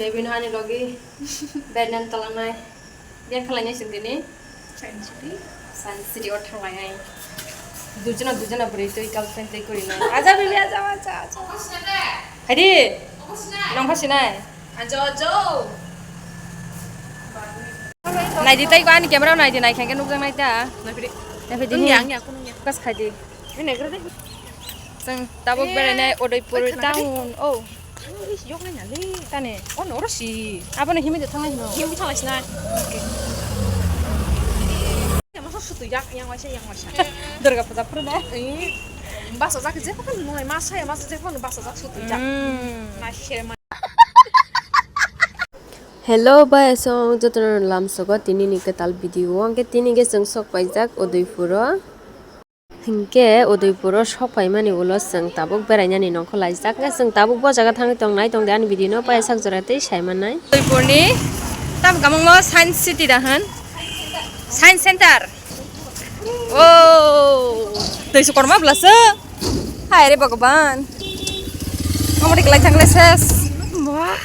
Nebin hani logi benan talangai. Biar kalanya sendiri. Science city or talangai. Dujana beri tu ikal friend tu ikut ini. Aja bibi aja. Hadi. Nampak sih nai. Ajo. Nai di tay kan kamera nai di nai kan nukang nai ta. Nai di ni. Kas khadi. Ini kerja. Sang tabuk berenai Udaipur tahun. Oh. Yok na nyali. Tane. Oh, nora sih. Apa nih himi datang lagi? Himi tang lagi na. Ya masa suatu yang masih. Durga puja pernah. Bahasa Zak je kan mulai masa je kan bahasa Zak suatu jak. Nah, share. Hello bye song jotor lam sogo tini ni ketal video angke tini ge jeng sok paijak Udaipuro hingke Udaipuro sopai mani ulo jeng tabuk berainani nongko laijak nge jeng tabuk bo jaga thangi tong nai tong dean video no pai sak jorate saimanai Udaipur ni tam gamong mo science city dahan science center. Oh, dari sekolah mah belasa. Hai re Bhagwan. Kamu di kelas cangleses. Wah.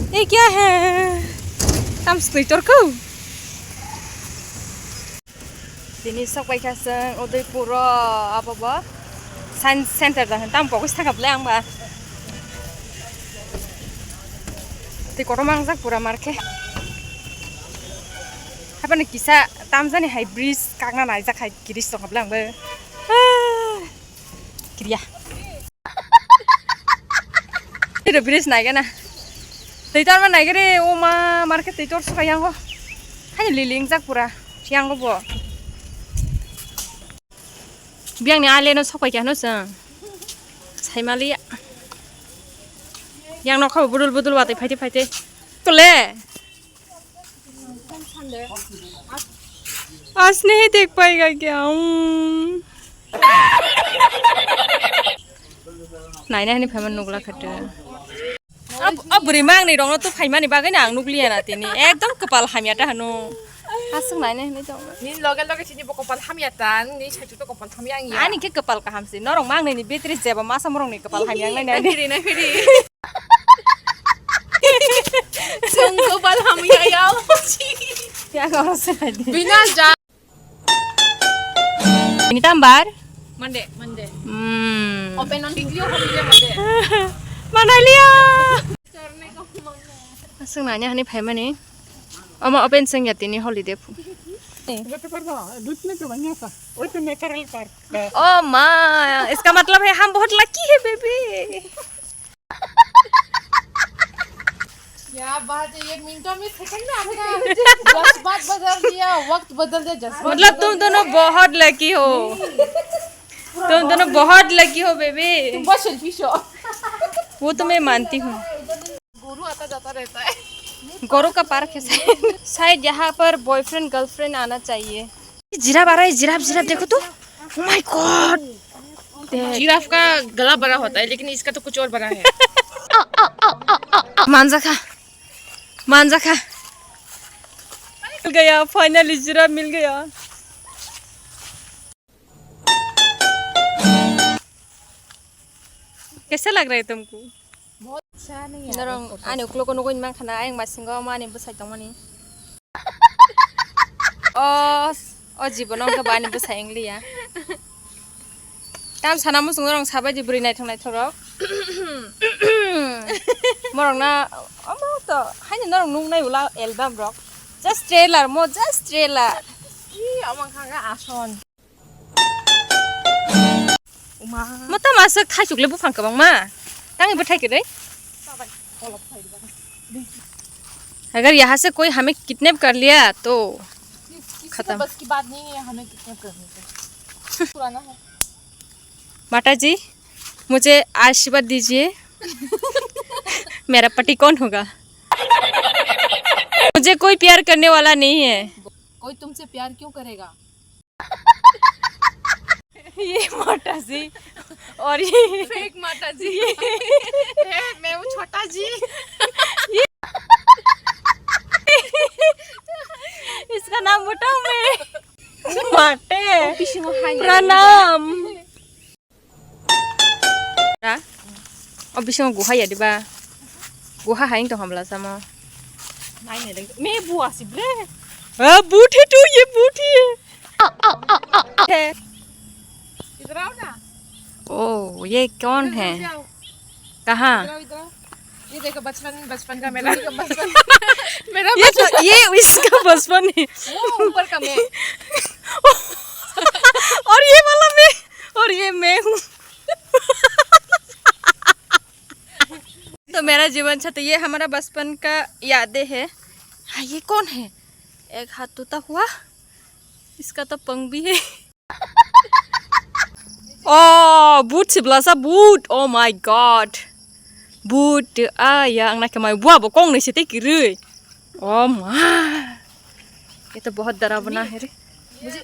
ये क्या है? Tam skater ko. Dini sok bai kaseng Udaipuro apa ba? Science center dah. Tam fokus tangkap leang ba. Ti koromang sak pura marke. Apa nih kisah tam zani hybrid kagna nai sak hai kiris tangkap leang ba. Kiriya. Itu bridge naik kan? Titor mana kiri oma market titor suka yang kok hanya liling jak pura yang kok bo biang ni ale no suka kya no sang sai mali yang no kau budul wate phaite tole आज नहीं देख पाएगा क्या नहीं नहीं Feynman नुगला खट्टे अब बुरी मांग नहीं रंग तो फाइमा नहीं बागे ना आंग नुकलिया ना तेनी एकदम कपाल हमियाटा हनु हासुं नायने नहीं तो नी लगे चिनी बो कपाल हमियातान नी छाइचु तो कपाल हमियांग या आनी के कपाल का हमसे नरंग मांग नहीं बेटरी जेबा मासा मरंग नहीं कपाल हमियांग नहीं ना फिरी जों कपाल हमिया याव क्या करो से बिना जा ini tambar Mande open on video hamiya mande mana liya asung nanya hani phai mani ama open sing ya tini holiday pu oh ma इसका मतलब है हम बहुत लकी है बेबी क्या बात है 1 मिनट में सेकंड में आपका जज्बात बदल दिया वक्त बदल दिया जज्बात मतलब तुम दोनों बहुत लकी हो बेबी तुम बहुत सेल्फिश हो वो तो मैं मानती हूँ गुरु आता जाता रहता है गोरू का पार्क है शायद यहाँ पर बॉयफ्रेंड गर्लफ्रेंड आना चाहिए जिराफ आ रहा है जिराफ देखो तो ओह माय गॉड जिराफ का गला बड़ा होता है लेकिन इसका तो कुछ और बड़ा है मांजा खा मिल गया फाइनली जिराफ मिल गया कैसा लग रहा है तुमको बहुत अच्छा नहीं है नरंग आने उकलो को नुको इमान खाना आयंग मासिंगो माने बसाई तंग मानी ओ जीवनों का बाने बसायंग लिया tam sana musung orang sabai di beri naik thorok morong na amo to hanya norong nung nai ula album rock just trailer amang kanga ason mata masuk thajuk le bufang kabang ma tangi बैठाई के दे अगर यहाँ से कोई हमें kidnap कर लिया तो खत्म बस की बात नहीं है हमें किडनैप करने का पुराना है माता जी मुझे आशीर्वाद दीजिए मेरा पति कौन होगा मुझे कोई प्यार करने वाला नहीं है कोई तुमसे प्यार क्यों करेगा ये माता जी और ये फेक माता जी मैं वो छोटा जी इसका नाम बताऊं मैं माटे प्रणाम बिसों गुहा यादिबा गुहा हाइं तो हमला सामो नहीं नहीं लगे मैं बुआ सिबले बूट है तू ये बूट है इधर आओ ना ओ ये कौन है कहाँ ये देखो बचपन का मेरा बचपन मेरा ये इसका बचपन है वो ऊपर का मैं और ये वाला मैं और ये मैं हूँ तो मेरा जीवन छत ये हमारा बचपन का यादें है हाँ ये कौन है एक हाथ टूटा हुआ इसका तो पंख भी है ओ बूट सिबला सा boot oh my God boot या अंगना के माय बुआ बो कौन नहीं से किरे ओ माँ ये तो बहुत डरावना है रे मुझे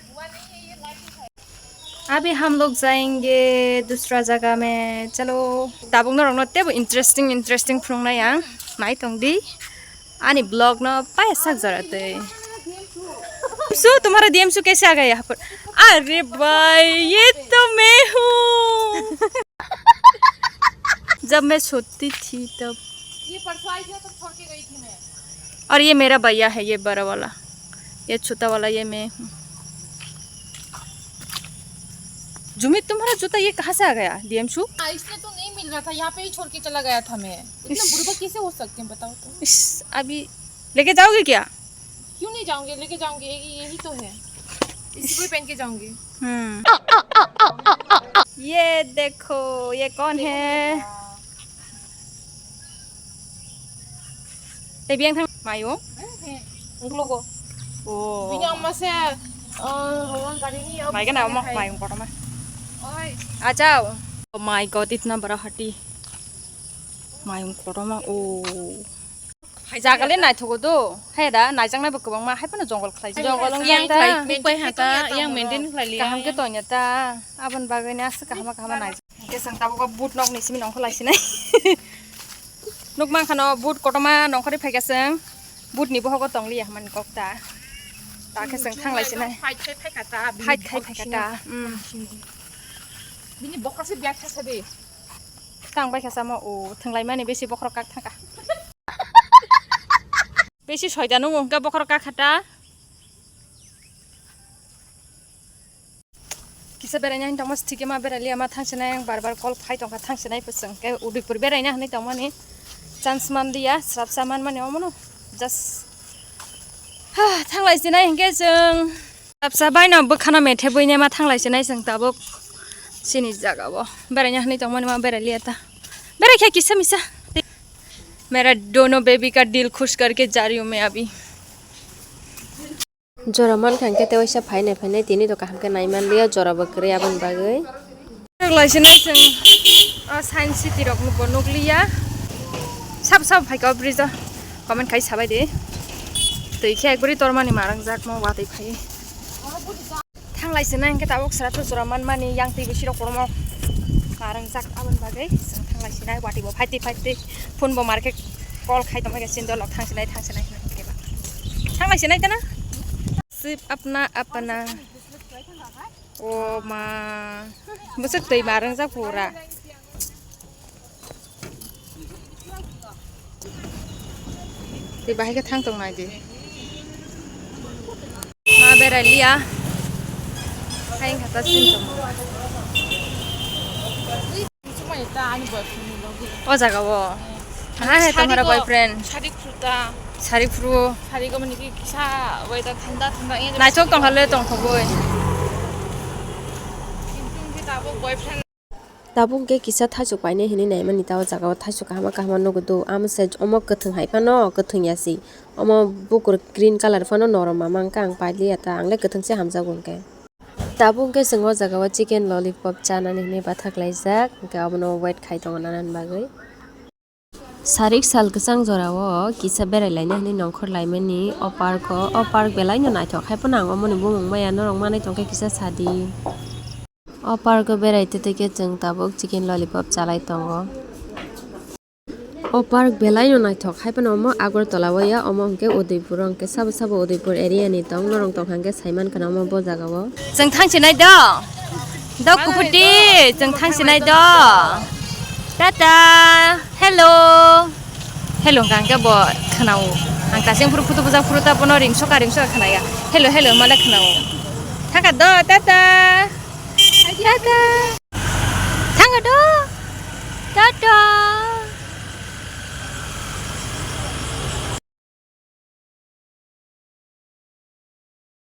अभी हम लोग जाएंगे दूसरा जगह में चलो ताबुंग ना रंगना तेब इंटरेस्टिंग फ्रोंग ना yang नाइ तोंगदी आनी ब्लॉग ना पैसा जराते सो तुम्हारा डीएमसू कैसे आ गया यहाँ पर अरे भाई ये तो मैं हूँ जब मैं छोटी थी तब ये परसों आई थी तो छोड़ के गई थी मैं और ये मेरा भैया है ये बड़ा वाला ये छोटा वाला ये मैं हूँ जुमित तुम्हारा जूता ये कहाँ से आ गया डीएमसू इसमें तो नहीं मिल रहा था यहाँ पे ही छोड़ के चला गया था मैं इतना बुढ़बा कैसे हो सकते हैं बताओ तो अभी लेके जाओगे क्या क्यों नहीं जाऊंगे लेके जाऊंगे यही तो है इसी को पहन के जाऊंगी ये देखो ये कौन है तेबियंग थang mayo nglogo oh binyang mase rowan गाड़ी नहीं माई का नाम माई को में ओए आ जाओ ओ माय गॉड इतना बड़ा हड्डी माई को में ओ जागले नाय थगो दो है दा नायजang नाय बकबang ma hai pana jongol khlai jongol yang khlai pai hata yang maintain khlai li kaham ke tonya ta abon bagai na sa kahama naय ke sang ta ko boot nok ni simi nong khlai sinai nok mang khano boot kotoma nong khari phaikasang boot ni boho ko tongli man kok ta ta ke sang thang lai sinai phai kata phai kata bini bokra se biak khasa be tang bai khasa ma o thanglai mani besi bokro kak thanga बेसी शयतानु उनका बखर का खाता किसा बेरायना हिन तमस थिके मा बेरालिया मा थांसनाय आं बार कल फाइ तंका थांसनाय पसं के उदयपुर बेरायना हनै तमने चान्स मान दिया स्राब सामान माने अमनो जस्ट थांलायसिनाय हिंगे जों सबसा बायना बखाना मेथे बयने मा थांलायसिनाय जों ताबो सिनि जागाबो बेरायना हनै तमने मा बेरालिया ता बेरायखा किसा मिसा मेरा दोनों बेबी का दिल खुश करके जा रही हूँ मैं अभी जरा मान खांके ते वैसा फाइने तिनी तो काम के नाइ मान लिया जरा बकरे आबन बागै लाइसेना जों साइन्स सिटी रक बनोक लिया सब फाइका ब्रिज कमेन्ट खाइ साबाय दे दैखे एकबरी तोरमानि मारं जाक म वादै फाइ थांलाइसेना इनके ताबक सराथ जरा मान मानि yang tei bisi rok kormo marang jak आबन बागै जों थांलाइसेना वाटिबो फाइते फोन बो मार्केट कल खाइ तमा गेसिन दलक थांसनाय केबा थांलाइसेना इतना सिप अपना ओ मा मुसक दै मारं जा पुरा दे बाहाय के थां तंग नाय दे मा बेरालिया हायं खाता सिन तंग cuma itu ani boyfriend lagi ओ जगह कहाँ है तुम्हारा बॉयफ्रेंड सारी फ्रू hari ko maniki kisa weather thanda ini नाइचोक तंग हले तंग खबोय kita boyfriend ताबुं के किसा थासु पाइने हिनि नाइ मानि ताव जागा थासु कामा नगदो आम से अम कथं हाइफानो कथं यासि अम बुकुर ग्रीन कलर फानो नरमा मांका आं पाइलि आता आंले कथं से हामजागोन के ताबुं के संग जागा चिकेन लॉलीपॉप चानानि ने बाथाक्लाइजाक के अमनो वेट खाइ दंनान बागै सारिक साल गसां जरावो किसा बेरायलायनो हनि नंखर लाइमेनि अ पार्क बेलायनो नायथ खायपना आं अमनि बुंमाया न रंमानै तंके किसा सादि अ पार्क बेरायते तके जों ताबुक चिकेन लॉलीपॉप चालाय तंगो अ पार्क बेलायनो नायथ खायपना अम आगरतलावया अम अंके उदयपुर अंके सब उदयपुर एरिया नि तंग नरं तंखांगे साइमान खना अम ब जागावो जों थांसिनाय द कुपुटी जों थांसिनाय the Tata, hello. Hello, kangke bo kenau. Ang tasing puru putu puja puru ta pono ring soka kenaya. Hello, hello, mana kenau. Tangga do, tata. Tata. Tangga do. Tata.